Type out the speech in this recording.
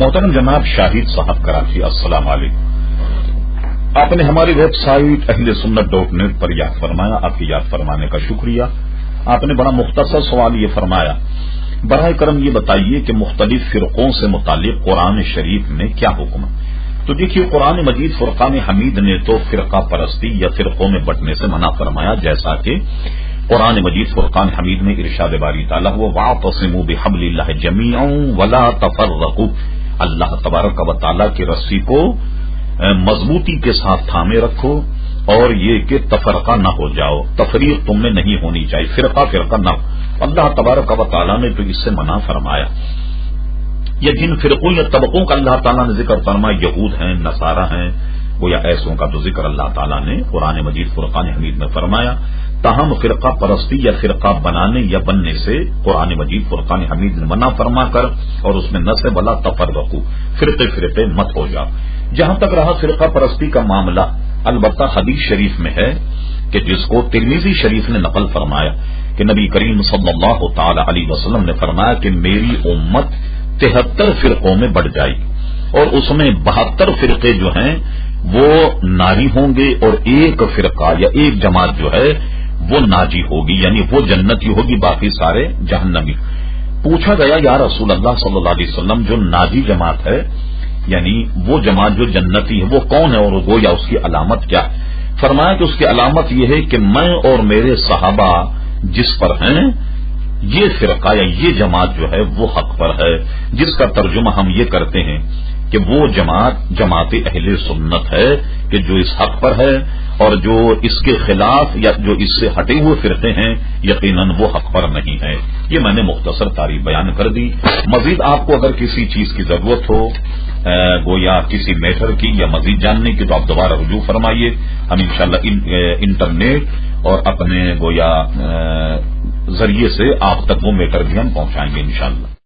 محترم جناب شاہد صاحب کراچی، السلام علیکم۔ آپ نے ہماری ویب سائٹ ahlsunnat.net پر یاد فرمایا، آپ کی یاد فرمانے کا شکریہ۔ آپ نے بڑا مختصر سوال یہ فرمایا، براہ کرم یہ بتائیے کہ مختلف فرقوں سے متعلق قرآن شریف میں کیا حکم ہے؟ تو دیکھیے، قرآن مجید فرقان حمید نے تو فرقہ پرستی یا فرقوں میں بٹنے سے منع فرمایا، جیسا کہ قرآن مجید فرقان حمید میں ارشاد باری تعالیٰ ہوا وَاعْتَصِمُوا بِحَبْلِ اللَّهِ جَمِيعًا وَلَا تَفَرَّقُوا، اللہ تبارک و تعالیٰ کی رسی کو مضبوطی کے ساتھ تھامے رکھو اور یہ کہ تفرقہ نہ ہو جاؤ، تفریق تم میں نہیں ہونی چاہیے، فرقہ نہ ہو۔ اللہ تبارک و تعالیٰ نے تو اس سے منع فرمایا۔ یہ جن فرقوں یا طبقوں کا اللہ تعالیٰ نے ذکر فرمایا، یہود ہیں، نصارہ ہیں، وہ یا ایسوں کا تو ذکر اللہ تعالیٰ نے قرآن مجید فرقان حمید میں فرمایا۔ تاہم فرقہ پرستی یا فرقہ بنانے یا بننے سے قرآن مجید فرقان حمید نے منع فرما کر اور اس میں نص ولا تفرقوا، فرقے مت ہو جاؤ۔ جہاں تک رہا فرقہ پرستی کا معاملہ، البتہ حدیث شریف میں ہے کہ جس کو ترمذی شریف نے نقل فرمایا کہ نبی کریم صلی اللہ تعالی علیہ وسلم نے فرمایا کہ میری امت 73 فرقوں میں بڑھ جائے گی اور اس میں 72 فرقے جو ہیں وہ ناری ہوں گے اور ایک فرقہ یا ایک جماعت جو ہے وہ ناجی ہوگی، یعنی وہ جنتی ہوگی، باقی سارے جہنمی۔ پوچھا گیا یا رسول اللہ صلی اللہ علیہ وسلم، جو ناجی جماعت ہے یعنی وہ جماعت جو جنتی ہے وہ کون ہے اور وہ یا اس کی علامت کیا؟ فرمایا کہ اس کی علامت یہ ہے کہ میں اور میرے صحابہ جس پر ہیں یہ فرقہ یا یہ جماعت جو ہے وہ حق پر ہے، جس کا ترجمہ ہم یہ کرتے ہیں کہ وہ جماعت اہل سنت ہے کہ جو اس حق پر ہے، اور جو اس کے خلاف یا جو اس سے ہٹے ہوئے فرقے ہیں یقیناً وہ حق پر نہیں ہے۔ یہ میں نے مختصر تعریف بیان کر دی۔ مزید آپ کو اگر کسی چیز کی ضرورت ہو، گویا کسی میٹر کی یا مزید جاننے کی، تو آپ دوبارہ رجوع فرمائیے، ہم انشاءاللہ انٹرنیٹ اور اپنے گویا ذریعے سے آپ تک وہ میٹر بھی ہم پہنچائیں گے انشاءاللہ۔